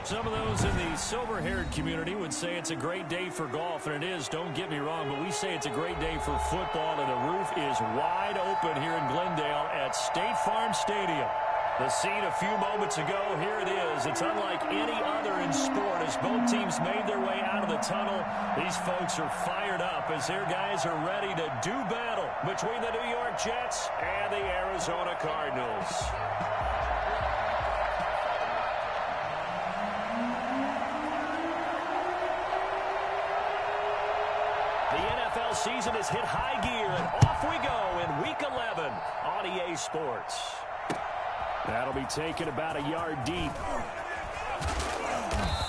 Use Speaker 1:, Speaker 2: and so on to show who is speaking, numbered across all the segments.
Speaker 1: Some of those in the silver-haired community would say it's a great day for golf, and it is, don't get me wrong, but we say it's a great day for football, and the roof is wide open here in Glendale at State Farm Stadium. The scene a few moments ago, here it is. It's unlike any other in sport as both teams made their way out of the tunnel. These folks are fired up as their guys are ready to do battle between the New York Jets and the Arizona Cardinals. The NFL season has hit high gear, and off we go in Week 11 on EA Sports. That'll be taken about a yard deep.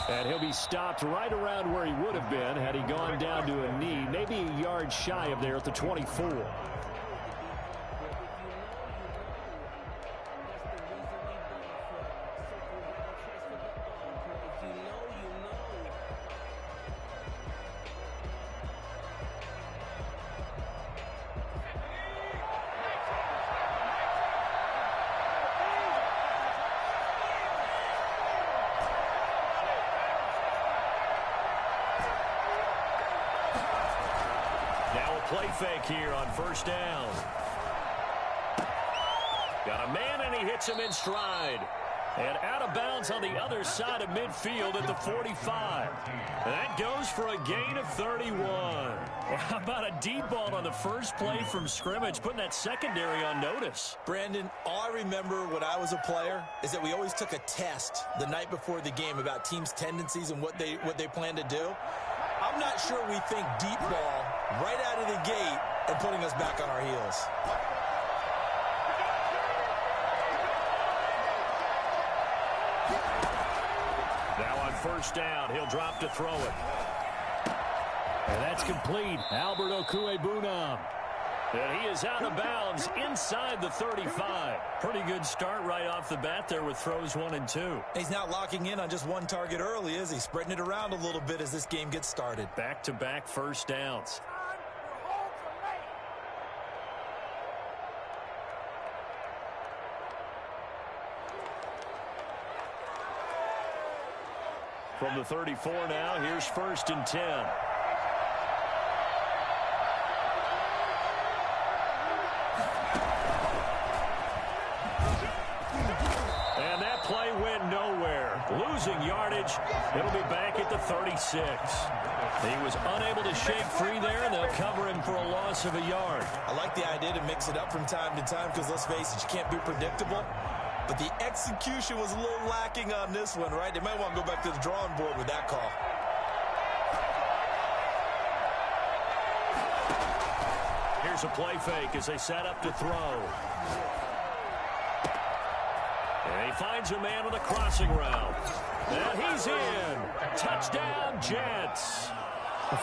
Speaker 1: And he'll be stopped right around where he would have been had he gone down to a knee, maybe a yard shy of there at the 24. Play fake here on first down. Got a man, and he hits him in stride. And out of bounds on the other side of midfield at the 45. And that goes for a gain of 31. How about a deep ball on the first play from scrimmage, putting that secondary on notice?
Speaker 2: Brandon, all I remember when I was a player is that we always took a test the night before the game about teams' tendencies and what they plan to do. I'm not sure we think deep ball right out of the gate and putting us back on our heels.
Speaker 1: Now on first down, he'll drop to throw it. And that's complete. Albert Okwuegbunam. And he is out of bounds inside the 35. Pretty good start right off the bat there with throws 1 and 2.
Speaker 2: He's not locking in on just one target early, is he? Spreading it around a little bit as this game gets started.
Speaker 1: Back-to-back first downs. From the 34 now, here's first and 10. And that play went nowhere. Losing yardage. It'll be back at the 36. He was unable to shake free there, and they'll cover him for a loss of a yard.
Speaker 2: I like the idea to mix it up from time to time because, let's face it, you can't be predictable. But the execution was a little lacking on this one, right? They might want to go back to the drawing board with that call.
Speaker 1: Here's a play fake as they set up to throw. And he finds a man on the crossing route. And he's in. Touchdown, Jets.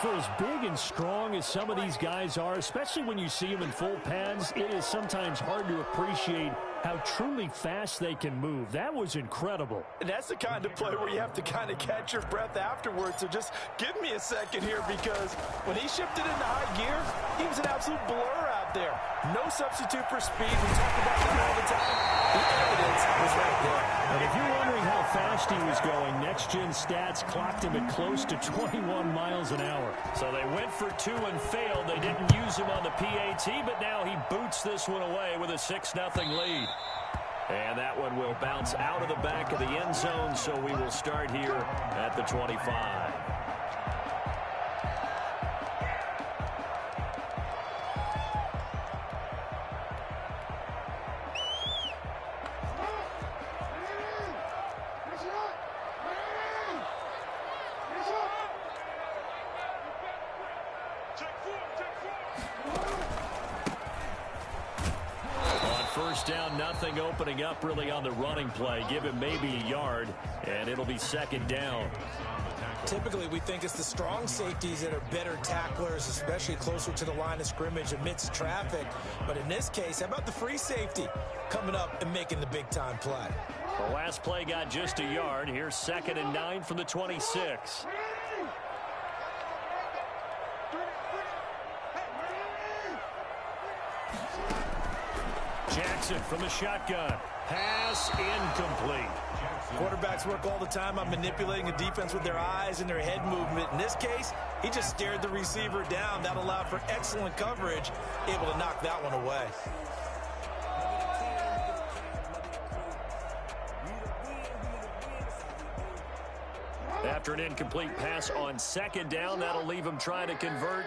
Speaker 3: For as big and strong as some of these guys are, especially when you see them in full pads, it is sometimes hard to appreciate how truly fast they can move. That was incredible.
Speaker 4: And that's the kind of play where you have to kind of catch your breath afterwards. So just give me a second here, because when he shifted into high gear, he was an absolute blur out there. No substitute for speed. We talk about that all the time. The evidence was right there.
Speaker 3: And if you're wondering how fast he was going, next-gen stats clocked him at close to 21 miles an hour.
Speaker 1: So they went for 2 and failed. They didn't use him on the PAT, but now he boots this one away with a 6-0 lead. And that one will bounce out of the back of the end zone, so we will start here at the 25. Down nothing, opening up really on the running play. Give him maybe a yard, and it'll be second down.
Speaker 2: Typically, we think it's the strong safeties that are better tacklers, especially closer to the line of scrimmage amidst traffic. But in this case, how about the free safety coming up and making the big-time play?
Speaker 1: The last play got just a yard. Here's 2nd and 9 from the 26. Jackson from the shotgun. Pass incomplete.
Speaker 2: Quarterbacks work all the time on manipulating a defense with their eyes and their head movement. In this case, he just stared the receiver down. That allowed for excellent coverage, able to knock that one away.
Speaker 1: After an incomplete pass on second down, that'll leave him trying to convert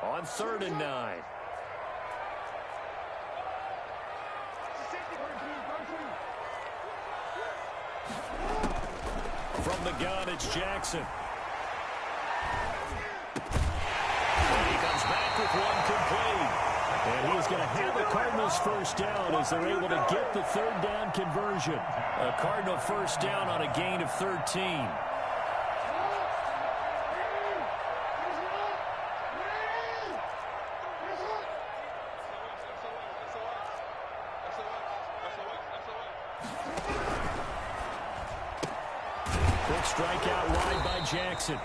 Speaker 1: on 3rd and 9. From the gun, it's Jackson. And he comes back with one complete.
Speaker 3: And he's going to have the Cardinals first down as they're able to get the 3rd down conversion.
Speaker 1: A Cardinal first down on a gain of 13.
Speaker 3: Strikeout wide by Jackson.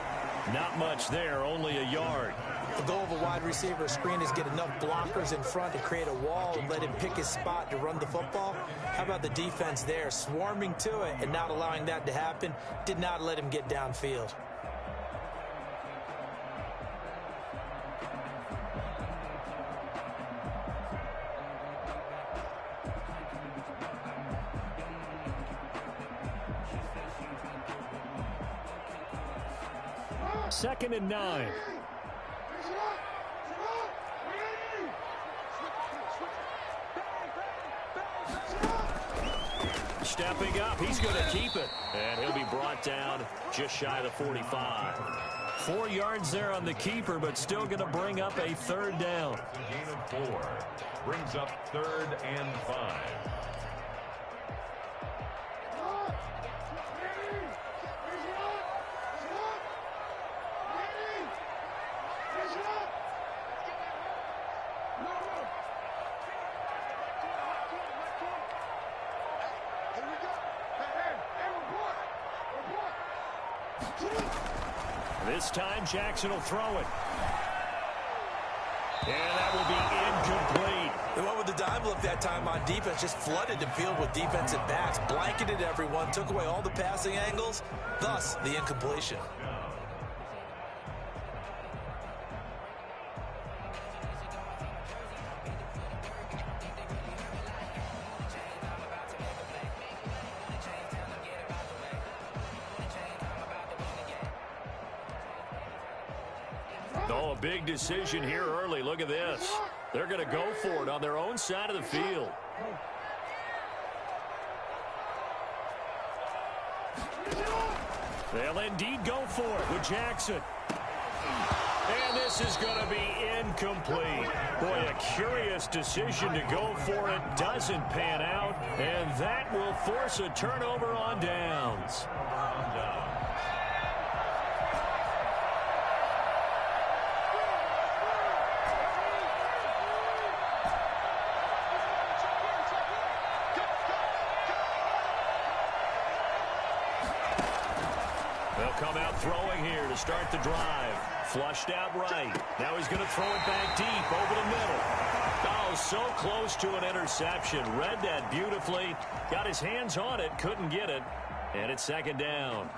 Speaker 3: Not much there, only a yard.
Speaker 2: The goal of a wide receiver screen is get enough blockers in front to create a wall and let him pick his spot to run the football. How about the defense there, swarming to it and not allowing that to happen? Did not let him get downfield.
Speaker 3: Second and 9.
Speaker 1: Stepping up, he's going to keep it. And he'll be brought down just shy of the 45.
Speaker 3: 4 yards there on the keeper, but still going to bring up a 3rd down.
Speaker 5: Gain of 4 brings up 3rd and 5.
Speaker 3: This time, Jackson will throw it.
Speaker 1: And that will be incomplete.
Speaker 2: They went with the dime look that time on defense, just flooded the field with defensive backs, blanketed everyone, took away all the passing angles, thus the incompletion.
Speaker 1: Oh, a big decision here early. Look at this. They're going to go for it on their own side of the field.
Speaker 3: They'll indeed go for it with Jackson.
Speaker 1: And this is going to be incomplete.
Speaker 3: Boy, a curious decision to go for it. Doesn't pan out. And that will force a turnover on downs.
Speaker 1: Come out throwing here to start the drive. Flushed out right. Now he's going to throw it back deep over the middle. Oh, so close to an interception. Read that beautifully. Got his hands on it. Couldn't get it. And it's 2nd down.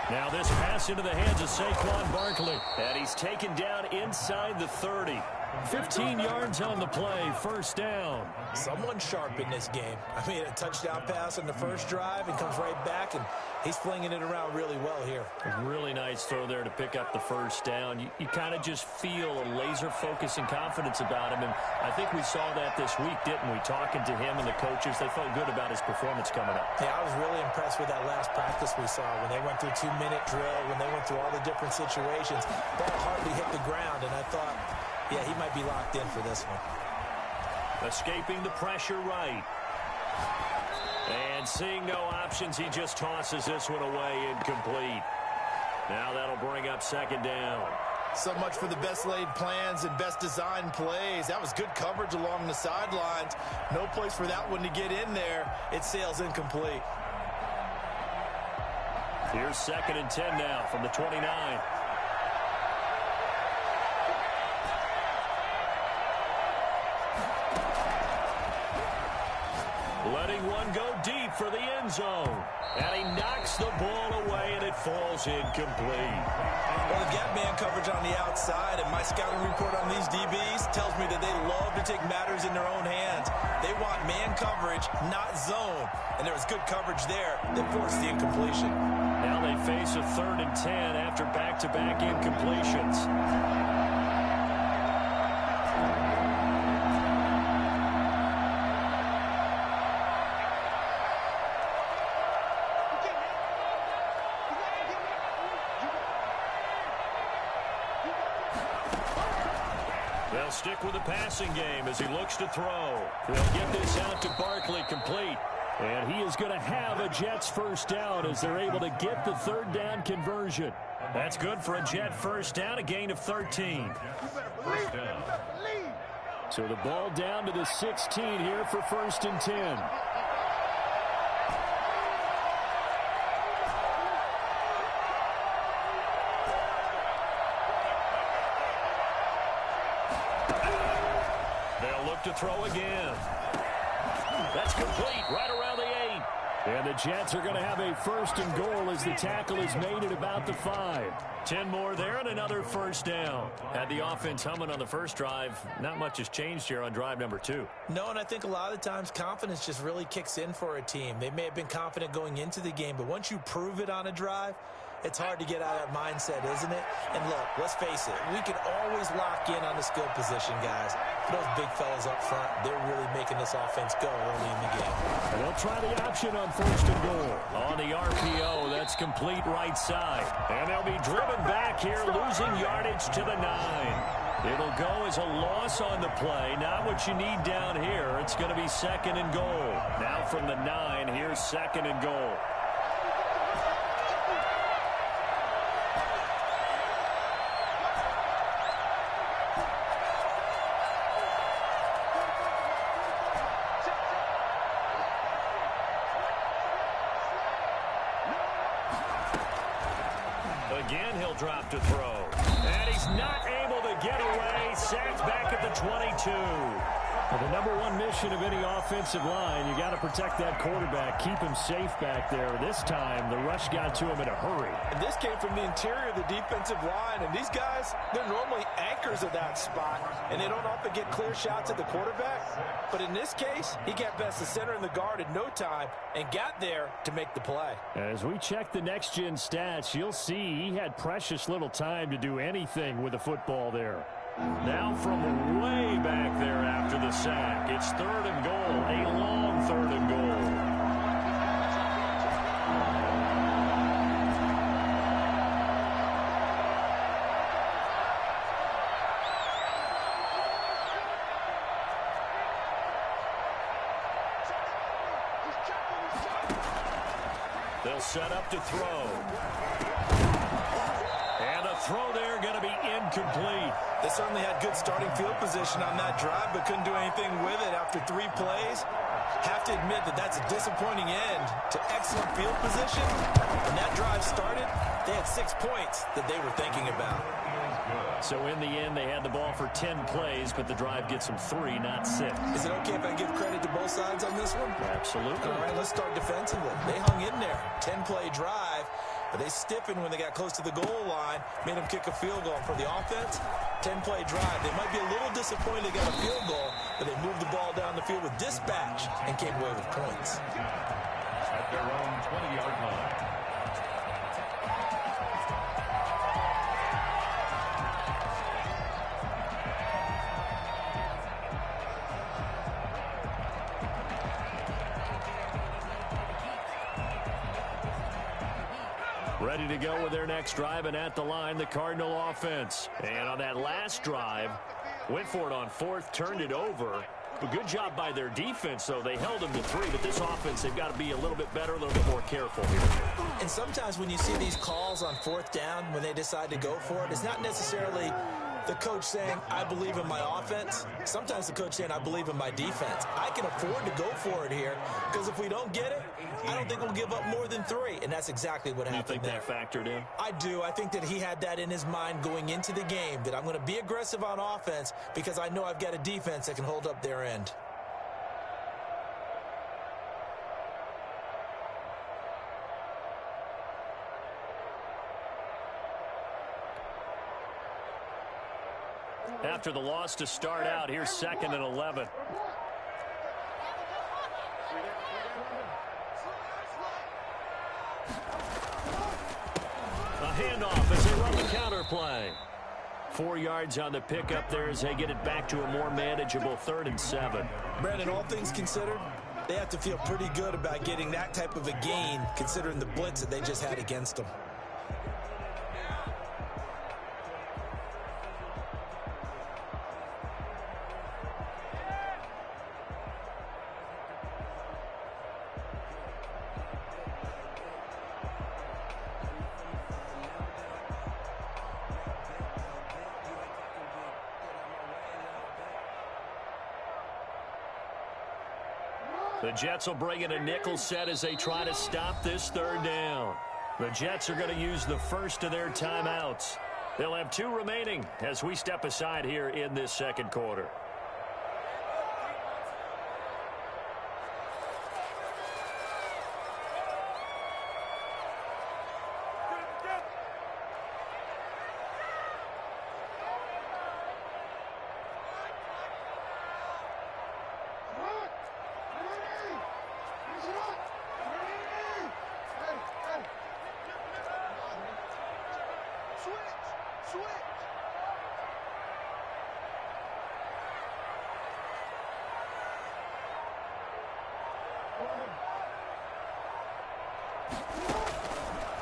Speaker 3: Now this pass into the hands of Saquon Barkley.
Speaker 1: And he's taken down inside the 30.
Speaker 3: 15 yards on the play, 1st down.
Speaker 2: Someone sharp in this game. I mean, a touchdown pass on the first drive and comes right back, and he's flinging it around really well here.
Speaker 1: A really nice throw there to pick up the 1st down. You kind of just feel a laser focus and confidence about him, and I think we saw that this week, didn't we? Talking to him and the coaches, they felt good about his performance coming up.
Speaker 2: Yeah, I was really impressed with that last practice we saw when they went through 2-minute drill, when they went through all the different situations. Ball hardly hit the ground, and I thought, yeah, he might be locked in for this one.
Speaker 1: Escaping the pressure right. And seeing no options, he just tosses this one away, incomplete. Now that'll bring up second down.
Speaker 2: So much for the best laid plans and best designed plays. That was good coverage along the sidelines. No place for that one to get in there. It sails incomplete.
Speaker 1: Here's 2nd and 10 now from the 29. Letting one go deep for the end zone. And he knocks the ball away, and it falls incomplete.
Speaker 2: Well, they've got man coverage on the outside, and my scouting report on these DBs tells me that they love to take matters in their own hands. They want man coverage, not zone. And there was good coverage there that forced the incompletion.
Speaker 1: Now they face a 3rd and 10 after back-to-back incompletions. They'll stick with the passing game as he looks to throw. They'll get this out to Barkley, complete. And he is going to have a Jets first down as they're able to get the 3rd down conversion. That's good for a Jet first down, a gain of 13.
Speaker 5: First down.
Speaker 3: So the ball down to the 16 here for 1st and 10.
Speaker 1: They'll look to throw again. That's complete, right around the 8.
Speaker 3: And the Jets are going to have a 1st and goal as the tackle is made at about the 5.
Speaker 1: 10 more there and another first down. Had the offense humming on the first drive. Not much has changed here on drive number 2.
Speaker 2: No, and I think a lot of times confidence just really kicks in for a team. They may have been confident going into the game, but once you prove it on a drive, it's hard to get out of that mindset, isn't it? And look, let's face it, we can always lock in on the skill position, guys. But those big fellas up front, they're really making this offense go early in the game.
Speaker 3: And they'll try the option on 1st and goal.
Speaker 1: On the RPO, that's complete right side. And they'll be driven back here, losing yardage to the 9. It'll go as a loss on the play. Not what you need down here. It's going to be 2nd and goal. Now from the 9, here's 2nd and goal. Again, he'll drop to throw. And he's not able to get away. Sacked back at the 22.
Speaker 3: Well, the number one mission of any offensive line, you got to protect that quarterback, keep him safe back there. This time, the rush got to him in a hurry.
Speaker 4: And this came from the interior of the defensive line. And these guys, they're normally anchors of that spot. And they don't often get clear shots at the quarterback. But in this case, he got past the center and the guard in no time and got there to make the play.
Speaker 3: As we check the next-gen stats, you'll see he had precious little time to do anything with the football there.
Speaker 1: Now from way back there after the sack, it's 3rd and goal, a long 3rd and goal. They'll set up to throw. And a throw there going to be incomplete.
Speaker 2: They certainly had good starting field position on that drive, but couldn't do anything with it after 3 plays. Have to admit that that's a disappointing end to excellent field position. When that drive started, they had 6 points that they were thinking about.
Speaker 1: So in the end, they had the ball for 10 plays, but the drive gets them 3, not 6.
Speaker 2: Is it okay if I give credit to both sides on this one?
Speaker 1: Absolutely.
Speaker 2: All right, let's start defensively. They hung in there. 10-play drive, but they stiffened when they got close to the goal line, made them kick a field goal. For the offense, 10-play drive. They might be a little disappointed they got a field goal, but they moved the ball down the field with dispatch and came away with points.
Speaker 5: At their own 20-yard line.
Speaker 1: Ready to go with their next drive, and at the line, the Cardinal offense. And on that last drive, went for it on 4th, turned it over, But good job by their defense, though. They held them to 3, but this offense, they've got to be a little bit better, a little bit more careful here.
Speaker 2: And sometimes when you see these calls on 4th down, when they decide to go for it, it's not necessarily the coach saying, I believe in my offense. Sometimes the coach saying, I believe in my defense. I can afford to go for it here because if we don't get it, I don't think we'll give up more than 3. And that's exactly what happened there.
Speaker 1: You think that factored in?
Speaker 2: I do. I think that he had that in his mind going into the game, that I'm going to be aggressive on offense because I know I've got a defense that can hold up their end.
Speaker 1: After the loss to start out, here's 2nd and 11. A handoff as they run the counter play. 4 yards on the pickup there as they get it back to a more manageable 3rd and 7.
Speaker 2: Brandon, all things considered, they have to feel pretty good about getting that type of a gain considering the blitz that they just had against them.
Speaker 1: The Jets will bring in a nickel set as they try to stop this 3rd down. The Jets are going to use the first of their timeouts. They'll have 2 remaining as we step aside here in this 2nd quarter.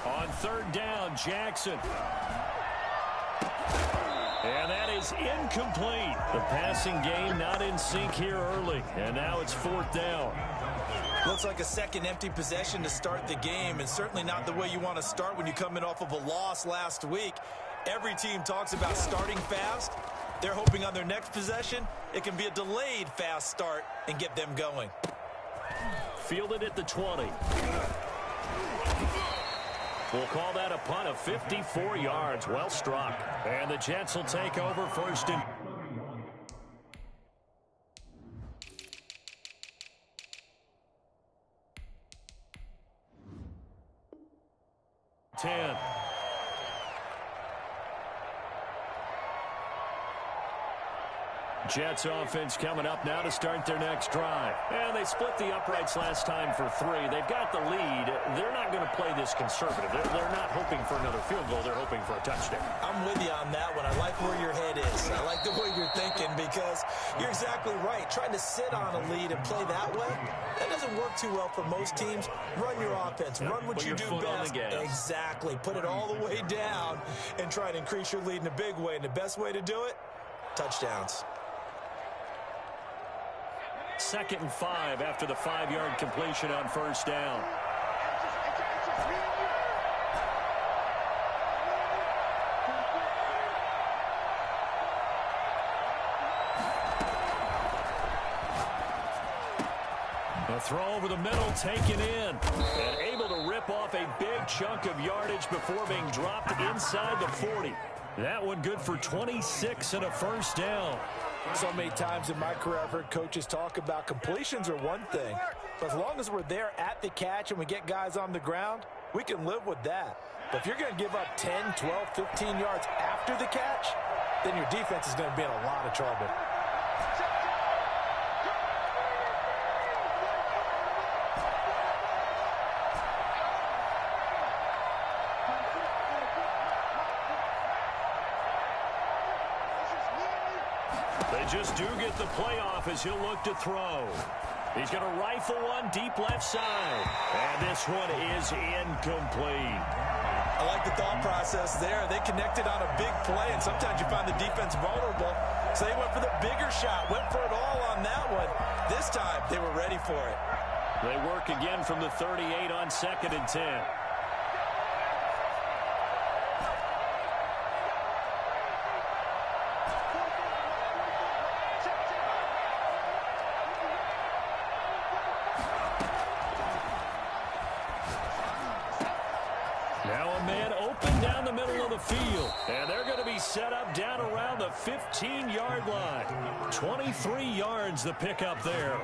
Speaker 1: On 3rd down, Jackson. And that is incomplete. The passing game not in sync here early. And now it's 4th down.
Speaker 2: Looks like a second empty possession to start the game, and certainly not the way you want to start when you come in off of a loss last week. Every team talks about starting fast. They're hoping on their next possession, it can be a delayed fast start and get them going.
Speaker 1: Fielded at the 20. We'll call that a punt of 54 yards. Well struck. And the Jets will take over 1st and 10. Jets offense coming up now to start their next drive. And they split the uprights last time for 3. They've got the lead. They're not going to play this conservative. They're not hoping for another field goal. They're hoping for a touchdown.
Speaker 2: I'm with you on that one. I like where your head is. I like the way you're thinking because you're exactly right. Trying to sit on a lead and play that way, that doesn't work too well for most teams. Run your offense. Run what you do best. Exactly. Put it all the way down and try to increase your lead in a big way. And the best way to do it, touchdowns.
Speaker 1: 2nd and 5 after the 5-yard completion on 1st down. A throw over the middle taken in and able to rip off a big chunk of yardage before being dropped inside the 40. That one good for 26 and a 1st down.
Speaker 4: So many times in my career I've heard coaches talk about completions are one thing, but as long as we're there at the catch and we get guys on the ground, we can live with that. But if you're going to give up 10, 12, 15 yards after the catch, then your defense is going to be in a lot of trouble.
Speaker 1: They just do get the playoff as he'll look to throw. He's going to rifle one deep left side. And this one is incomplete.
Speaker 2: I like the thought process there. They connected on a big play, and sometimes you find the defense vulnerable. So they went for the bigger shot, went for it all on that one. This time, they were ready for it.
Speaker 1: They work again from the 38 on 2nd and 10. Now a man open down the middle of the field. And they're going to be set up down around the 15-yard line. 23 yards the pickup there.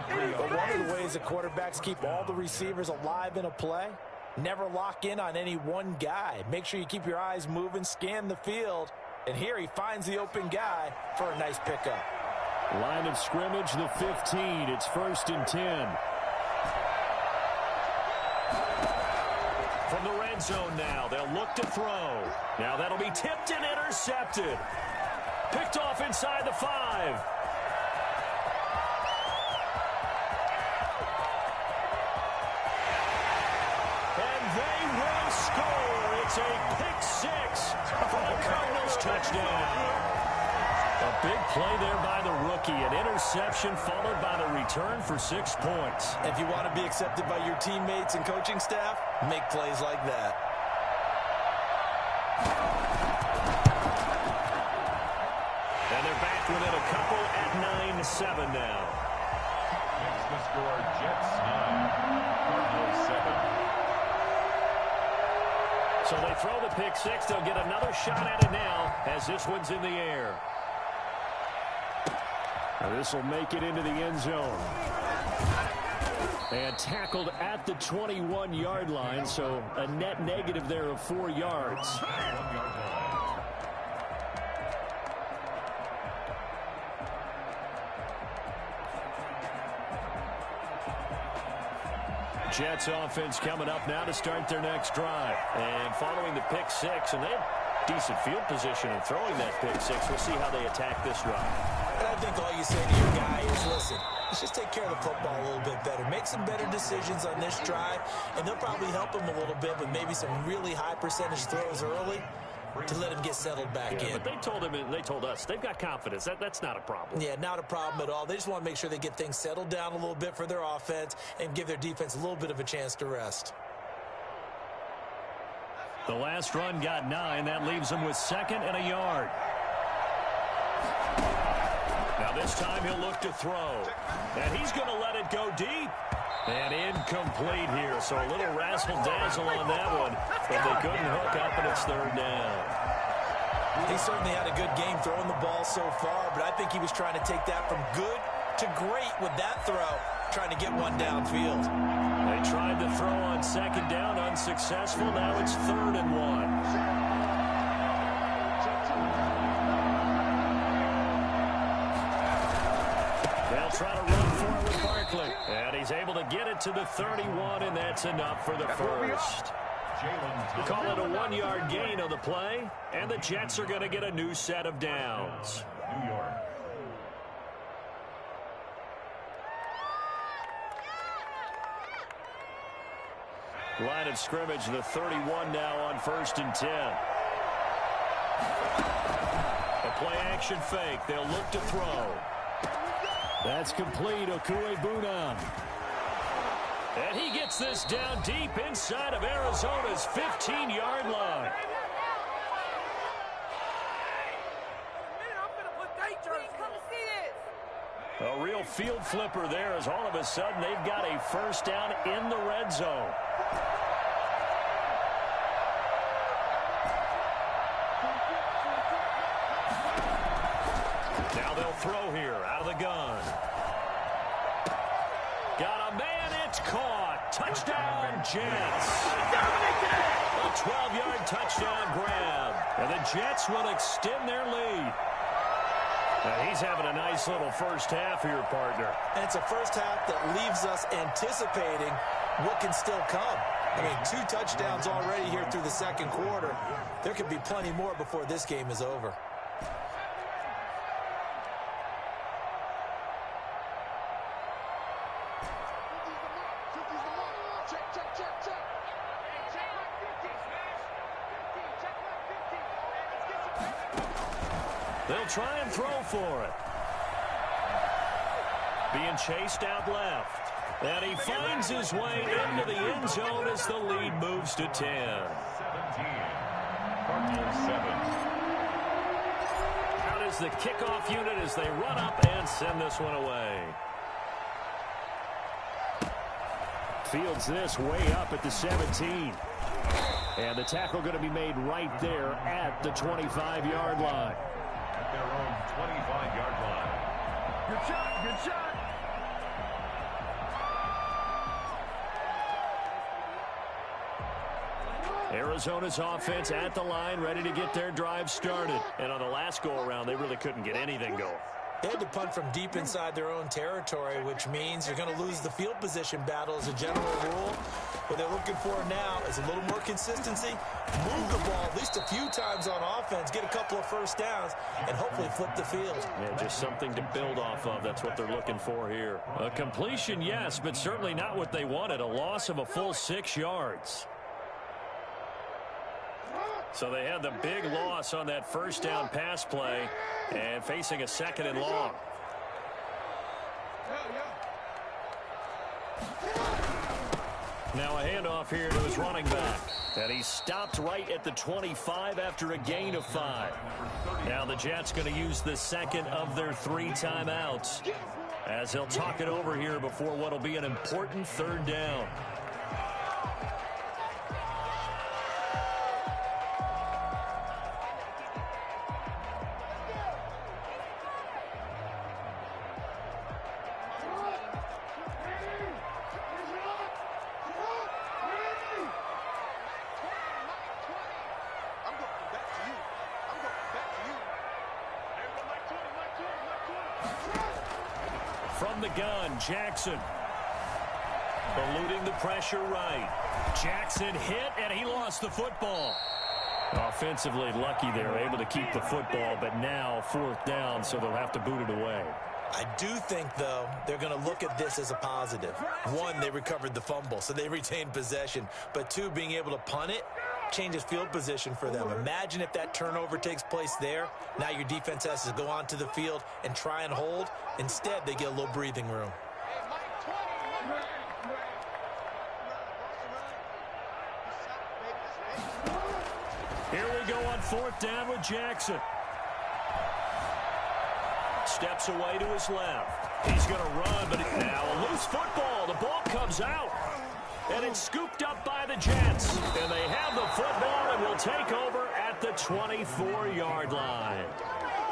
Speaker 4: But one of the ways the quarterbacks keep all the receivers alive in a play, never lock in on any one guy. Make sure you keep your eyes moving, scan the field. And here he finds the open guy for a nice pickup.
Speaker 3: Line of scrimmage, the 15. It's 1st and 10.
Speaker 1: From the red zone now, they'll look to throw. Now that'll be tipped and intercepted. Picked off inside the 5. And they will score. It's a pick 6 for the Cardinals touchdown. A big play there by the rookie. An interception followed by the return for 6 points.
Speaker 2: If you want to be accepted by your teammates and coaching staff, make plays like that.
Speaker 1: And they're back within a couple at 9-7 now.
Speaker 5: Makes the score Jets 9, Cardinals 7.
Speaker 1: So they throw the pick 6. They'll get another shot at it now as this one's in the air.
Speaker 3: Now this will make it into the end zone. And tackled at the 21-yard line, so a net negative there of 4 yards.
Speaker 1: Jets offense coming up now to start their next drive. And following the pick 6, and they have decent field position in throwing that pick 6. We'll see how they attack this drive.
Speaker 2: And I think all you say to your guy is, listen, let's just take care of the football a little bit better. Make some better decisions on this drive, and they'll probably help him a little bit with maybe some really high percentage throws early to let him get settled back in.
Speaker 1: But they told him, and they told us, they've got confidence. That's not a problem.
Speaker 2: Yeah, not a problem at all. They just want to make sure they get things settled down a little bit for their offense and give their defense a little bit of a chance to rest.
Speaker 1: The last run got 9. That leaves them with 2nd and a yard. Now this time he'll look to throw. And he's going to let it go deep. And incomplete here. So a little razzle-dazzle on that one. But they couldn't hook up, and it's 3rd down.
Speaker 2: He certainly had a good game throwing the ball so far, but I think he was trying to take that from good to great with that throw, trying to get one downfield.
Speaker 1: They tried to throw on 2nd down, unsuccessful. Now it's 3rd and 1. They'll try to run for it with Barkley. And he's able to get it to the 31, and that's enough for the first. Call it a 1-yard gain on the play, and the Jets are going to get a new set of downs.
Speaker 5: New York.
Speaker 1: Line of scrimmage, the 31 now on 1st and 10. A play-action fake. They'll look to throw.
Speaker 3: That's complete. Okuebuna.
Speaker 1: And he gets this down deep inside of Arizona's 15-yard line. A real field flipper there as all of a sudden they've got a first down in the red zone. Now they'll throw here out of the gun. Got a man, it's caught. Touchdown, Jets. A 12-yard touchdown grab. And the Jets will extend their lead. And he's having a nice little first half here, partner.
Speaker 2: And it's a first half that leaves us anticipating what can still come. I mean, 2 touchdowns already here through the second quarter. There could be plenty more before this game is over.
Speaker 1: They'll try and throw for it. Being chased out left. And he finds his way into the end zone as the lead moves to 10.
Speaker 5: 17. Cardinals 7.
Speaker 1: Out is the kickoff unit as they run up and send this one away. Fields this way up at the 17. And the tackle going to be made right there at the 25-yard line.
Speaker 5: At their own 25-yard line.
Speaker 4: Good shot, good shot.
Speaker 1: Arizona's offense at the line, ready to get their drive started. And on the last go-around, they really couldn't get anything going.
Speaker 2: They had to punt from deep inside their own territory, which means you're going to lose the field position battle as a general rule. What they're looking for now is a little more consistency, move the ball at least a few times on offense, get a couple of first downs, and hopefully flip the field.
Speaker 1: Yeah, just something to build off of. That's what they're looking for here. A completion, yes, but certainly not what they wanted. A loss of a full 6 yards. So they had the big loss on that first down pass play and facing a 2nd and long. Now a handoff here to his running back. And he stopped right at the 25 after a gain of 5. Now the Jets going to use the second of their 3 timeouts as he'll talk it over here before what will be an important 3rd down. From the gun, Jackson. Eluding the pressure right. Jackson hit, and he lost the football. Offensively lucky they're able to keep the football, but now 4th down, so they'll have to boot it away.
Speaker 2: I do think, though, they're going to look at this as a positive. 1, they recovered the fumble, so they retained possession. But 2, being able to punt it changes field position for them. Imagine if that turnover takes place there. Now your defense has to go onto the field and try and hold. Instead, they get a little breathing room.
Speaker 1: Here we go on 4th down with Jackson. Steps away to his left. He's going to run, but now a loose football. The ball comes out. And it's scooped up by the Jets. And they have the football and will take over at the 24-yard line.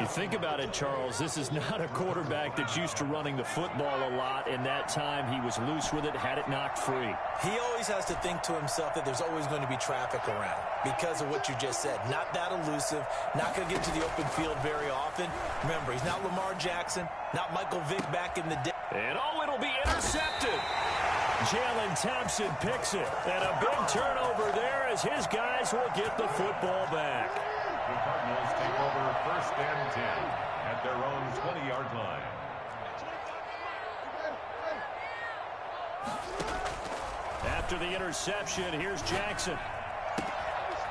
Speaker 1: You think about it, Charles, this is not a quarterback that's used to running the football a lot. In that time, he was loose with it, had it knocked free.
Speaker 2: He always has to think to himself that there's always going to be traffic around because of what you just said. Not that elusive, not going to get to the open field very often. Remember, he's not Lamar Jackson, not Michael Vick back in the day.
Speaker 1: And it'll be intercepted. Jalen Thompson picks it. And a big turnover there as his guys will get the football back.
Speaker 5: The Cardinals take over 1st and 10 at their own 20-yard line.
Speaker 1: After the interception, here's Jackson.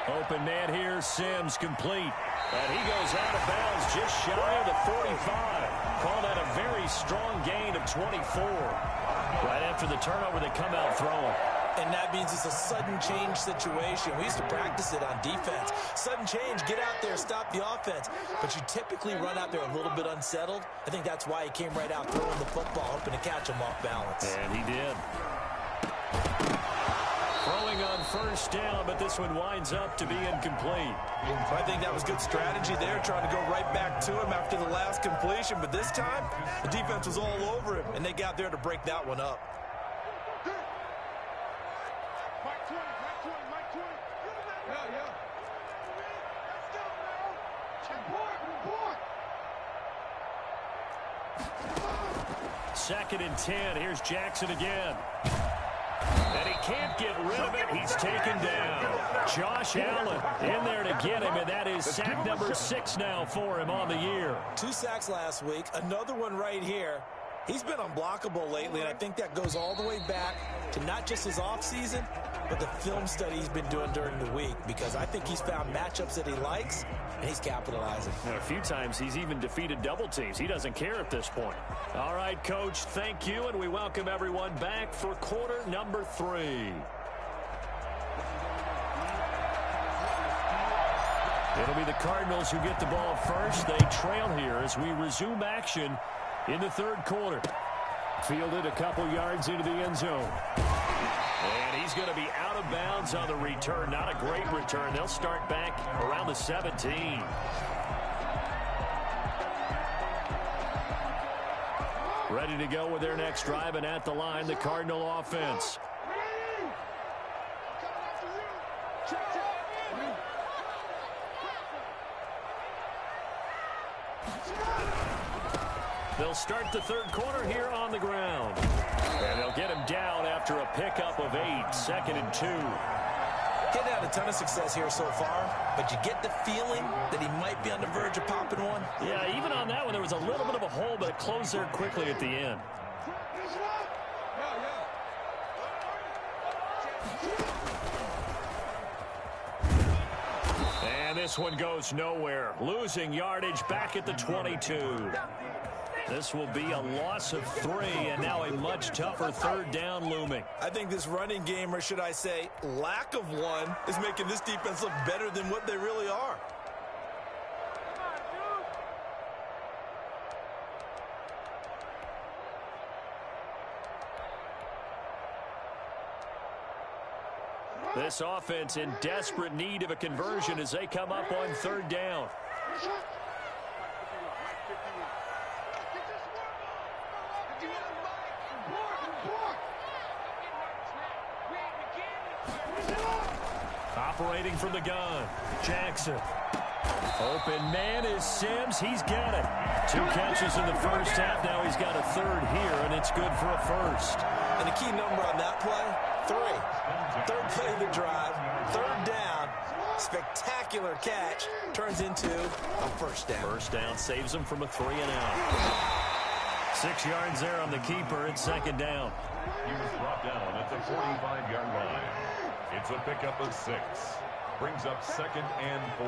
Speaker 1: Open man here, Sims complete. And he goes out of bounds just shy of the 45. Call that a very strong gain of 24. Right after the turnover, they come out throwing.
Speaker 2: And that means it's a sudden change situation. We used to practice it on defense. Sudden change, get out there, stop the offense. But you typically run out there a little bit unsettled. I think that's why he came right out throwing the football, hoping to catch him off balance.
Speaker 1: And he did. Throwing on 1st down, but this one winds up to be incomplete.
Speaker 2: I think that was good strategy there, trying to go right back to him after the last completion. But this time, the defense was all over him, and they got there to break that one up.
Speaker 1: Second and 10. Here's Jackson again. And he can't get rid of it. He's taken down. Josh Allen in there to get him, and that is sack number 6 now for him on the year.
Speaker 2: 2 sacks last week, another one right here. He's been unblockable lately, and I think that goes all the way back to not just his offseason, but the film study he's been doing during the week, because I think he's found matchups that he likes, and he's capitalizing.
Speaker 3: And a few times he's even defeated double teams. He doesn't care at this point. All right, Coach, thank you, and we welcome everyone back for quarter number 3. It'll be the Cardinals who get the ball first. They trail here as we resume action in the third quarter. Fielded a couple yards into the end zone. And he's going to be out of bounds on the return. Not a great return. They'll start back around the 17. Ready to go with their next drive, and at the line, the Cardinal offense. They'll start the third quarter here on the ground. And they'll get him down after a pickup of 8, 2nd and 2.
Speaker 2: Getting had a ton of success here so far, but you get the feeling that he might be on the verge of popping one.
Speaker 3: Yeah, even on that one, there was a little bit of a hole, but it closed there quickly at the end. And this one goes nowhere. Losing yardage back at the 22. This will be a loss of 3, and now a much tougher third down looming.
Speaker 2: I think this running game, or should I say lack of one, is making this defense look better than what they really are.
Speaker 3: This offense in desperate need of a conversion as they come up on third down. Operating from the gun, Jackson. Open man is Sims. He's got it. 2 catches in the first half. Now he's got a third here, and it's good for a first.
Speaker 2: And the key number on that play, 3. Third play of the drive, third down. Spectacular catch turns into a first down.
Speaker 3: First down saves him from a 3 and out. 6 yards there on the keeper at second down.
Speaker 5: He was brought down at the 45-yard line. It's a pickup of 6. Brings up 2nd and 4.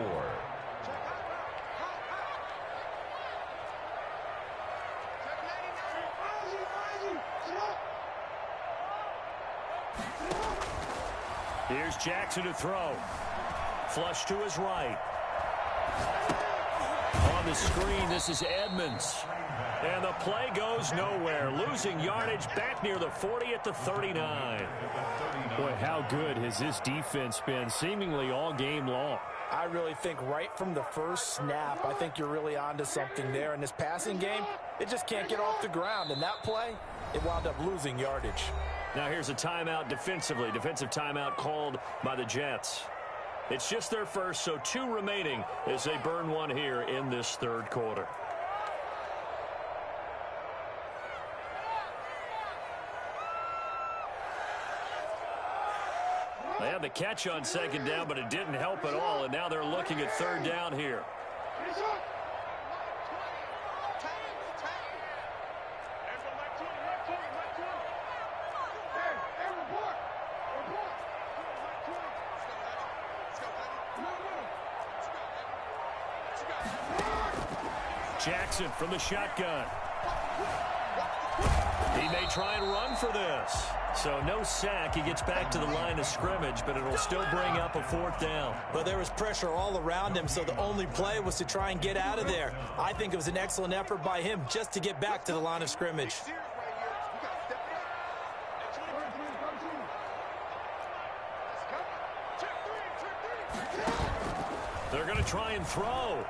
Speaker 3: Here's Jackson to throw. Flush to his right. On the screen, this is Edmonds. And the play goes nowhere. Losing yardage back near the 40 at the 39. Boy, how good has this defense been seemingly all game long?
Speaker 4: I really think right from the first snap, I think you're really onto something there. In this passing game, it just can't get off the ground. And that play, it wound up losing yardage.
Speaker 3: Now here's a timeout defensively. Defensive timeout called by the Jets. It's just their first, so 2 remaining as they burn one here in this third quarter. They had the catch on second down, but it didn't help at all, and now they're looking at third down here. Jackson from the shotgun. He may try and run for this. So no sack. He gets back to the line of scrimmage, but it'll still bring up a 4th down.
Speaker 2: But there was pressure all around him, so the only play was to try and get out of there. I think it was an excellent effort by him just to get back to the line of scrimmage.
Speaker 3: They're going to try and throw.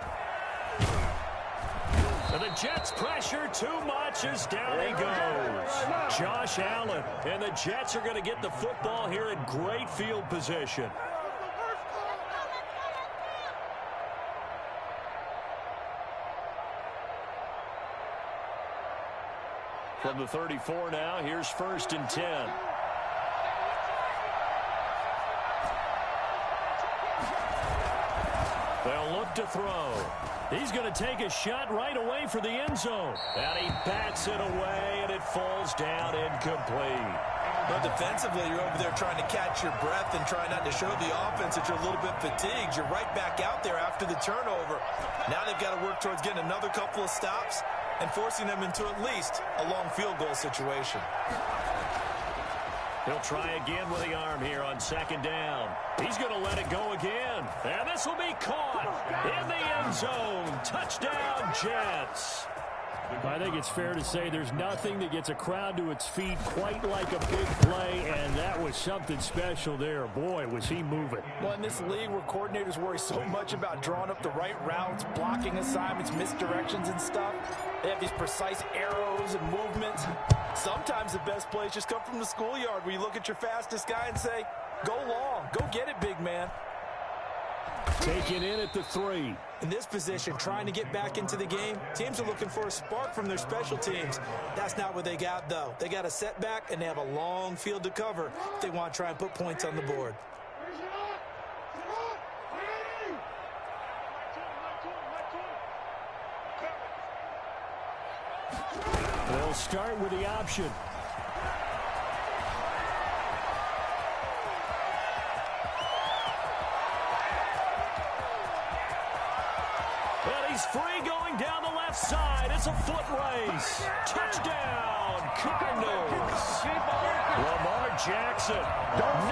Speaker 3: And the Jets pressure too much as down he goes. Josh Allen. And the Jets are going to get the football here in great field position. From the 34 now, here's 1st and 10.
Speaker 1: They'll look to throw. He's going to take a shot right away for the end zone. And he bats it away, and it falls down incomplete.
Speaker 2: But defensively, you're over there trying to catch your breath and try not to show the offense that you're a little bit fatigued. You're right back out there after the turnover. Now they've got to work towards getting another couple of stops and forcing them into at least a long field goal situation.
Speaker 1: He'll try again with the arm here on second down. He's going to let it go again. And this will be caught in the end zone. Touchdown, Jets. I think it's fair to say there's nothing that gets a crowd to its feet quite like a big play, and that was something special there. Boy, was he moving.
Speaker 4: Well, in this league where coordinators worry so much about drawing up the right routes, blocking assignments, misdirections and stuff, they have these precise arrows and movements. Sometimes the best plays just come from the schoolyard where you look at your fastest guy and say, go long, go get it, big man.
Speaker 1: Taken in at the 3.
Speaker 2: In this position, trying to get back into the game, teams are looking for a spark from their special teams. That's not what they got, though. They got a setback, and they have a long field to cover if they want to try and put points on the board.
Speaker 1: They'll start with the option. He's free going down the left side. It's a foot race. Touchdown, Cardinals. Lamar Jackson,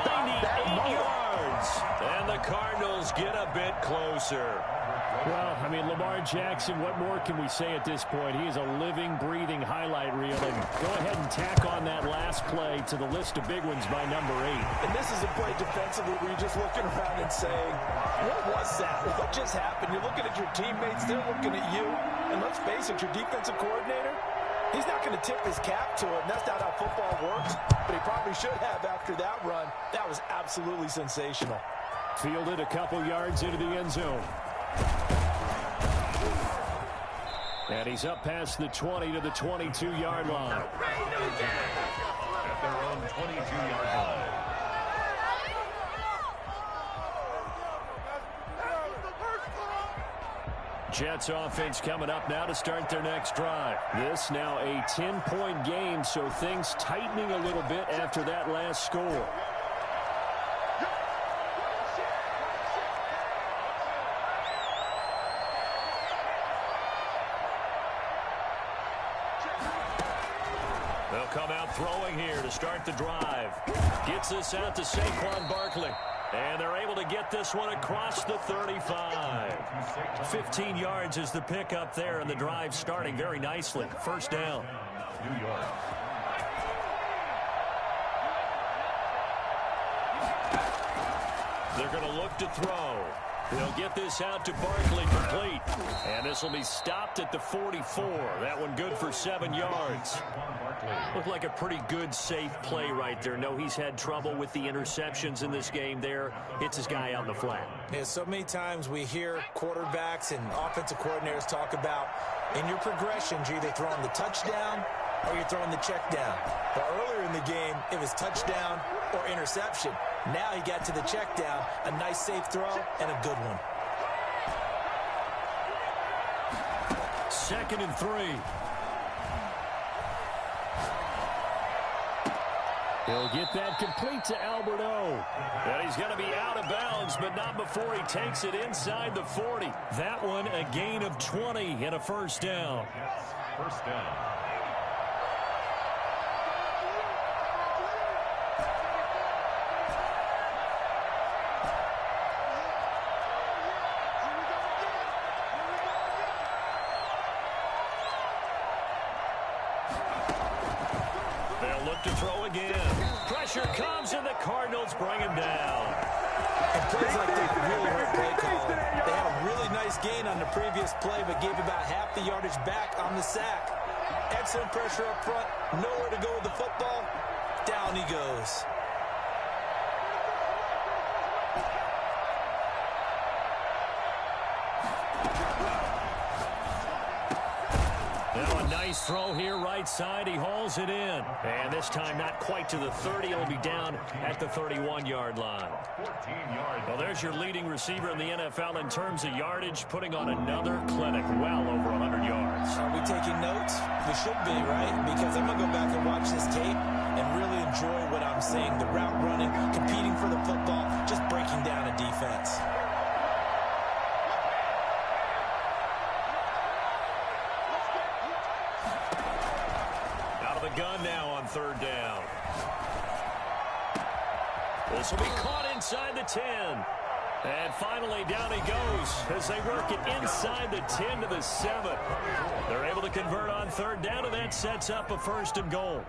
Speaker 1: 98 yards. And the Cardinals get a bit closer. Well, I mean, Lamar Jackson, what more can we say at this point? He is a living, breathing highlight reel. And go ahead and tack on that last play to the list of big ones by number 8.
Speaker 4: And this is a play defensively where you're just looking around and saying, what was that? What just happened? You're looking at your teammates. They're looking at you. And let's face it, your defensive coordinator, he's not going to tip his cap to it. That's not how football works. But he probably should have after that run. That was absolutely sensational.
Speaker 1: Fielded a couple yards into the end zone. And he's up past the 20 to the 22-yard line.
Speaker 5: At their own 22-yard line.
Speaker 1: Jets offense coming up now to start their next drive. This now a 10-point game, so things tightening a little bit after that last score. They'll come out throwing here to start the drive. Gets this out to Saquon Barkley. And they're able to get this one across the 35. 15 yards is the pickup there, and the drive starting very nicely. First down.
Speaker 5: New York.
Speaker 1: They're going to look to throw. They'll get this out to Barkley complete. And this will be stopped at the 44. That one good for 7 yards. Looked like a pretty good, safe play right there. No, he's had trouble with the interceptions in this game there. Hits his guy out in the flat.
Speaker 2: Yeah, so many times we hear quarterbacks and offensive coordinators talk about in your progressions, you're either throwing the touchdown or you're throwing the check down. But earlier in the game, it was touchdown or interception. Now he got to the check down, a nice safe throw, and a good one.
Speaker 1: 2nd and 3. He'll get that complete to Alberto. And he's going to be out of bounds, but not before he takes it inside the 40. That one a gain of 20 and a first down.
Speaker 5: First down.
Speaker 1: To throw again. Pressure comes, and the Cardinals bring him down.
Speaker 2: And plays like that really hurt play call. They had a really nice gain on the previous play, but gave about half the yardage back on the sack. Excellent pressure up front. Nowhere to go with the football. Down he goes.
Speaker 1: Now a nice throw here right side. He hauls it in. And this time not quite to the 30. It'll be down at the 31-yard line.
Speaker 5: 14 yards.
Speaker 1: Well, there's your leading receiver in the NFL in terms of yardage, putting on another clinic, well over 100 yards.
Speaker 2: Are we taking notes? We should be, right? Because I'm going to go back and watch this tape and really enjoy what I'm seeing. The route running, competing for the football, just breaking down a defense.
Speaker 1: Gun now on third down. This will be caught inside the 10. And finally down he goes as they work it inside the 10 to the 7. They're able to convert on third down, and that sets up a 1st and goal.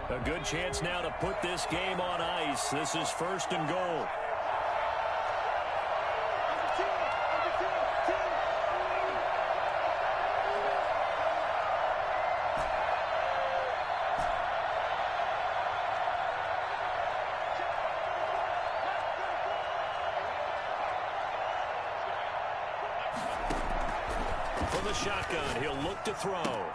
Speaker 1: A good chance now to put this game on ice. This is 1st and goal. Shotgun, he'll look to throw.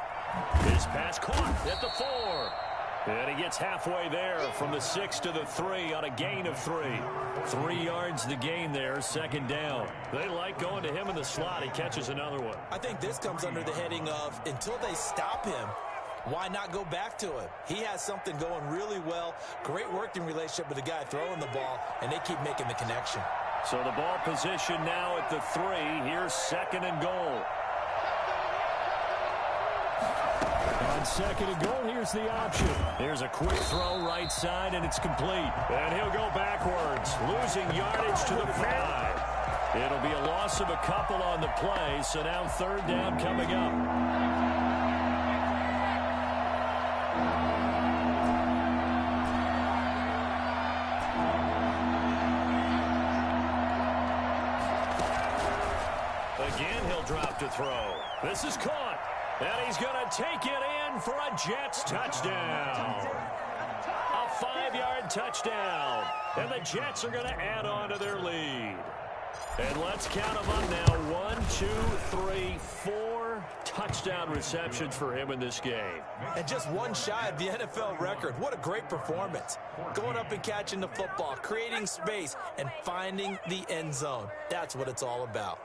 Speaker 1: His pass caught at the 4. And he gets halfway there from the 6 to the 3 on a gain of 3. 3 yards the gain there, 2nd down. They like going to him in the slot. He catches another one.
Speaker 2: I think this comes under the heading of until they stop him, why not go back to him? He has something going really well. Great working relationship with the guy throwing the ball, and they keep making the connection.
Speaker 1: So the ball position now at the 3. Here's 2nd and goal. On 2nd and goal, here's the option. Here's a quick throw right side, and it's complete. And he'll go backwards, losing yardage to the 5. It'll be a loss of a couple on the play, so now 3rd down coming up. Again, he'll drop to throw. This is caught. And he's going to take it in for a Jets touchdown. A 5-yard touchdown. And the Jets are going to add on to their lead. And let's count them up now. 1, 2, 3, 4 touchdown receptions for him in this game.
Speaker 2: And just one shy of the NFL record. What a great performance. Going up and catching the football, creating space, and finding the end zone. That's what it's all about.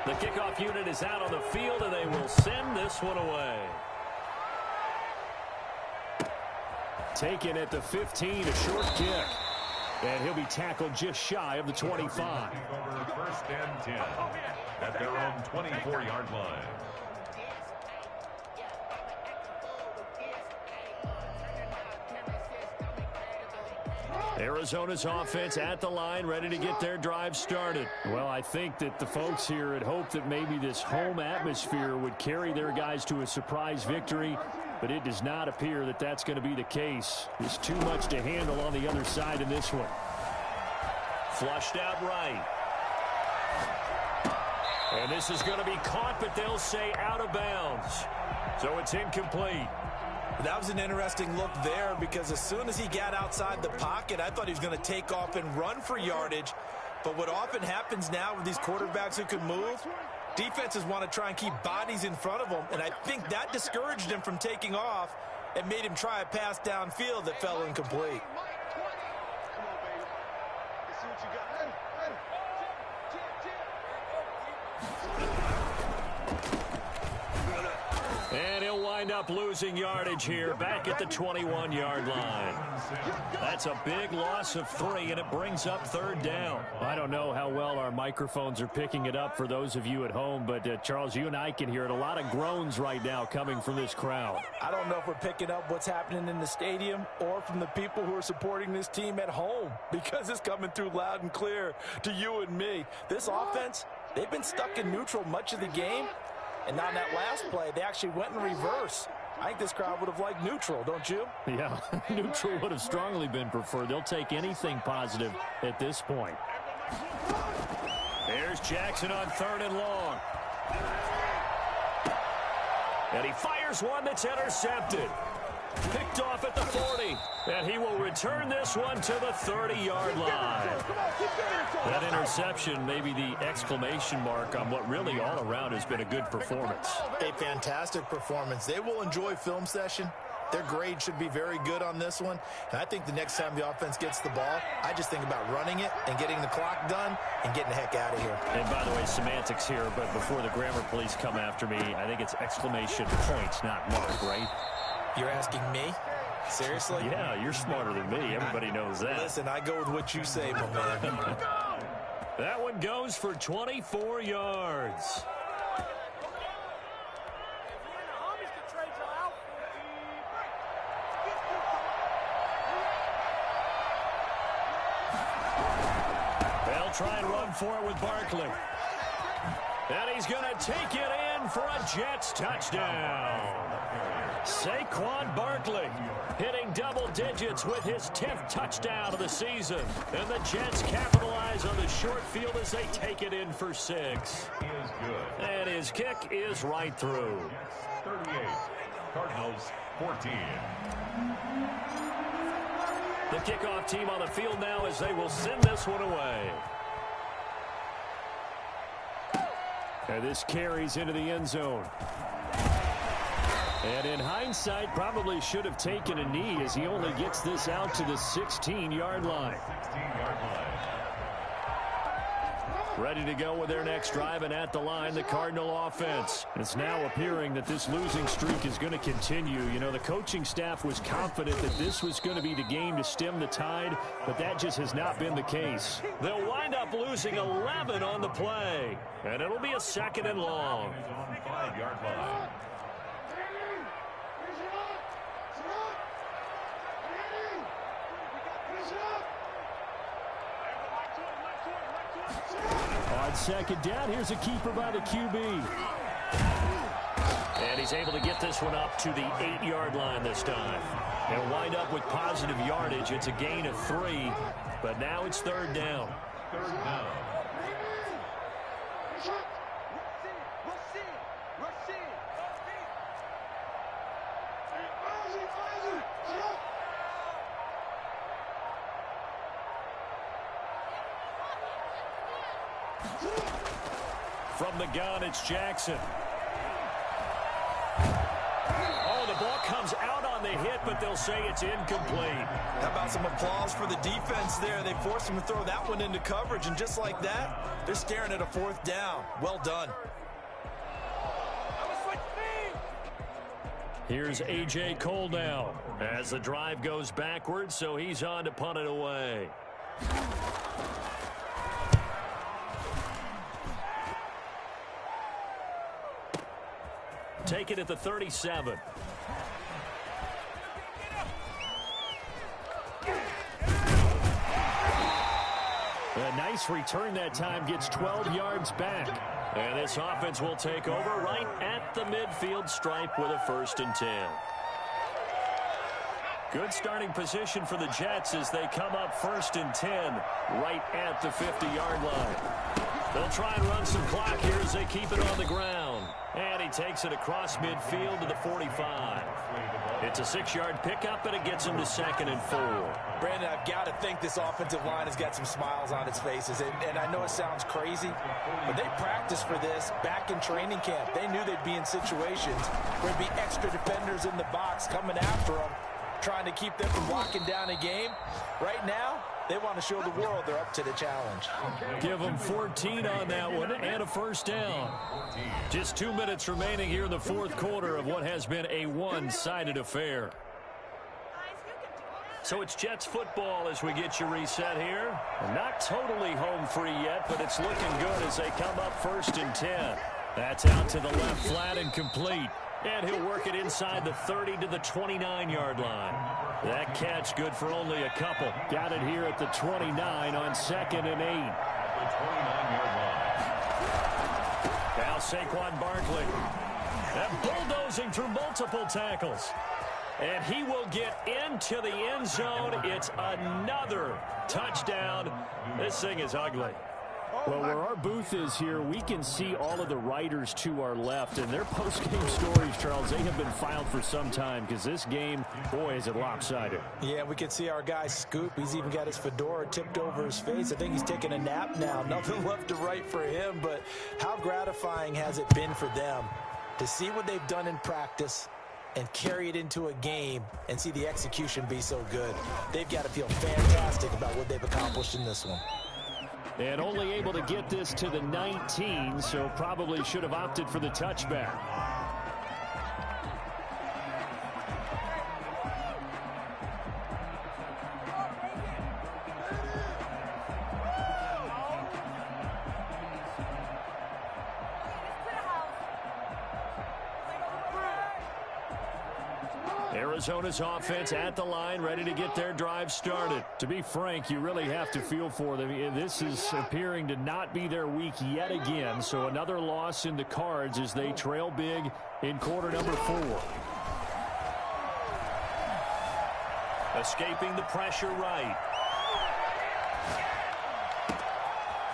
Speaker 1: The kickoff unit is out on the field, and they will send this one away. Taken at the 15, a short kick. And he'll be tackled just shy of the 25.
Speaker 5: Over 1st and 10 at their own 24-yard line.
Speaker 1: Arizona's offense at the line, ready to get their drive started. Well, I think that the folks here had hoped that maybe this home atmosphere would carry their guys to a surprise victory, but it does not appear that that's going to be the case. There's too much to handle on the other side in this one. Flushed out right. And this is going to be caught, but they'll say out of bounds. So it's incomplete.
Speaker 2: That was an interesting look there because as soon as he got outside the pocket, I thought he was going to take off and run for yardage. But what often happens now with these quarterbacks who can move, defenses want to try and keep bodies in front of them, and I think that discouraged him from taking off and made him try a pass downfield that fell incomplete.
Speaker 1: And he'll wind up losing yardage here back at the 21-yard line. That's a big loss of 3, and it brings up 3rd down. I don't know how well our microphones are picking it up for those of you at home, but Charles, you and I can hear it. A lot of groans right now coming from this crowd.
Speaker 4: I don't know if we're picking up what's happening in the stadium or from the people who are supporting this team at home, because it's coming through loud and clear to you and me. This offense, they've been stuck in neutral much of the game. And on that last play, they actually went in reverse. I think this crowd would have liked neutral, don't you?
Speaker 1: Yeah, neutral would have strongly been preferred. They'll take anything positive at this point. There's Jackson on 3rd and long. And he fires one that's intercepted. Picked off at the 40. And he will return this one to the 30-yard line. That interception may be the exclamation mark on what really all around has been a good performance.
Speaker 2: A fantastic performance. They will enjoy film session. Their grade should be very good on this one. And I think the next time the offense gets the ball, I just think about running it and getting the clock done and getting the heck out of here.
Speaker 1: And by the way, semantics here, but before the grammar police come after me, I think it's exclamation points, not mark, right?
Speaker 2: You're asking me? Seriously?
Speaker 1: Yeah, you're smarter than me. Everybody knows that.
Speaker 2: Listen, I go with what you say, my man.
Speaker 1: That one goes for 24 yards. They'll try and run for it with Barkley. And he's going to take it in for a Jets touchdown. Saquon Barkley hitting double digits with his 10th touchdown of the season. And the Jets capitalize on the short field as they take it in for 6.
Speaker 5: He is good.
Speaker 1: And his kick is right through.
Speaker 5: 38. Cardinals 14.
Speaker 1: The kickoff team on the field now as they will send this one away. And this carries into the end zone. And in hindsight, probably should have taken a knee as he only gets this out to the 16-yard line.
Speaker 5: 16-yard line.
Speaker 1: Ready to go with their next drive, and at the line, the Cardinal offense. It's now appearing that this losing streak is going to continue. You know, the coaching staff was confident that this was going to be the game to stem the tide, but that just has not been the case. They'll wind up losing 11 on the play, and it'll be a 2nd and long.
Speaker 5: On the 5-yard line.
Speaker 1: On 2nd down, here's a keeper by the QB. And he's able to get this one up to the 8-yard line this time. They'll wind up with positive yardage. It's a gain of 3, but now it's 3rd down.
Speaker 5: 3rd down.
Speaker 1: From the gun, it's Jackson. Oh, the ball comes out on the hit, but they'll say it's incomplete.
Speaker 2: How about some applause for the defense there? They forced him to throw that one into coverage, and just like that, they're staring at a 4th down. Well done.
Speaker 1: Here's A.J. Cole now as the drive goes backwards, so he's on to punt it away. Take it at the 37. A nice return that time, gets 12 yards back. And this offense will take over right at the midfield stripe with a 1st and 10. Good starting position for the Jets as they come up 1st and 10 right at the 50-yard line. They'll try and run some clock here as they keep it on the ground. And he takes it across midfield to the 45. It's a 6-yard pickup, and it gets him to 2nd and 4.
Speaker 2: Brandon, I've got to think this offensive line has got some smiles on its faces. And I know it sounds crazy, but they practiced for this back in training camp. They knew they'd be in situations where there'd be extra defenders in the box coming after them, trying to keep them from locking down a game. Right now, they want to show the world they're up to the challenge.
Speaker 1: Give them 14 on that one and a 1st down. Just 2 minutes remaining here in the 4th quarter of what has been a one-sided affair. So it's Jets football as we get you reset here. Not totally home free yet, but it's looking good as they come up 1st and 10. That's out to the left flat and complete. And he'll work it inside the 30 to the 29-yard line. That catch good for only a couple. Got it here at the 29 on 2nd and 8.
Speaker 5: The 29-yard line.
Speaker 1: Now Saquon Barkley. And bulldozing through multiple tackles. And he will get into the end zone. It's another touchdown. This thing is ugly.
Speaker 3: Well, where our booth is here, we can see all of the writers to our left, and their post-game stories, Charles, they have been filed for some time because this game, boy, is it lopsided.
Speaker 4: Yeah, we can see our guy Scoop. He's even got his fedora tipped over his face. I think he's taking a nap now. Nothing left to write for him, but how gratifying has it been for them to see what they've done in practice and carry it into a game and see the execution be so good. They've got to feel fantastic about what they've accomplished in this one.
Speaker 3: And only able to get this to the 19, so probably should have opted for the touchback. Arizona's offense at the line, ready to get their drive started. To be frank, you really have to feel for them. This is appearing to not be their week yet again, so another loss in the cards as they trail big in quarter number 4. Escaping the pressure right.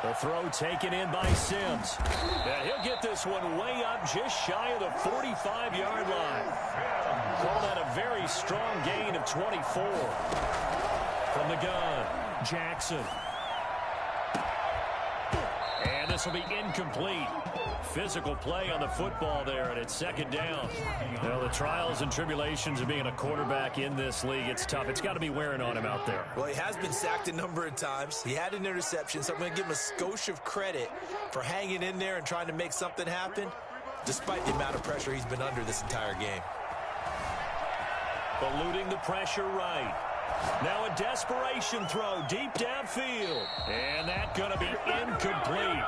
Speaker 3: The throw taken in by Sims. And he'll get this one way up just shy of the 45-yard line. Call that a very strong gain of 24. From the gun, Jackson. And this will be incomplete. Physical play on the football there, and it's second down. Well, the trials and tribulations of being a quarterback in this league, it's tough. It's got to be wearing on him out there.
Speaker 2: Well, he has been sacked a number of times. He had an interception, so I'm going to give him a skosh of credit for hanging in there and trying to make something happen, despite the amount of pressure he's been under this entire game.
Speaker 3: Eluding the pressure right. Now a desperation throw deep downfield. And that's going to be incomplete.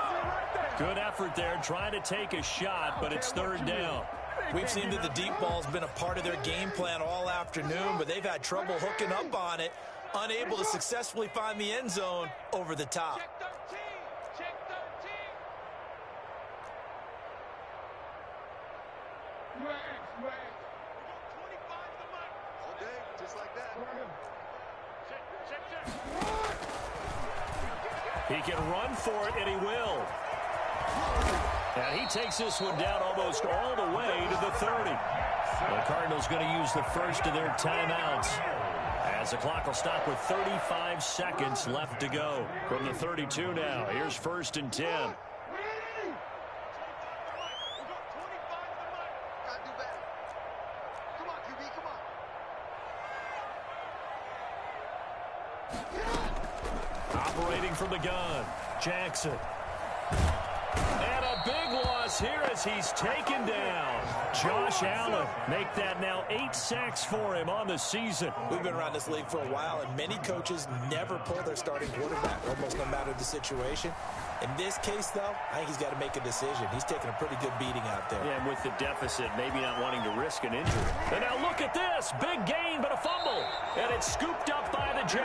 Speaker 3: Good effort there trying to take a shot, but it's third down.
Speaker 2: We've seen that the deep ball's been a part of their game plan all afternoon, but they've had trouble hooking up on it, unable to successfully find the end zone over the top.
Speaker 3: He can run for it, and he will. And he takes this one down almost all the way to the 30. The Cardinals going to use the first of their timeouts, as the clock will stop with 35 seconds left to go. From the 32 now, here's 1st and 10. Operating from the gun, Jackson. And a big loss here as he's taken down. Josh Allen make that now 8 sacks for him on the season.
Speaker 2: We've been around this league for a while, and many coaches never pull their starting quarterback, almost no matter the situation. In this case, though, I think he's got to make a decision. He's taking a pretty good beating out there.
Speaker 3: Yeah, and with the deficit, maybe not wanting to risk an injury. And now look at this. Big gain, but a fumble. And it's scooped up by the Jets.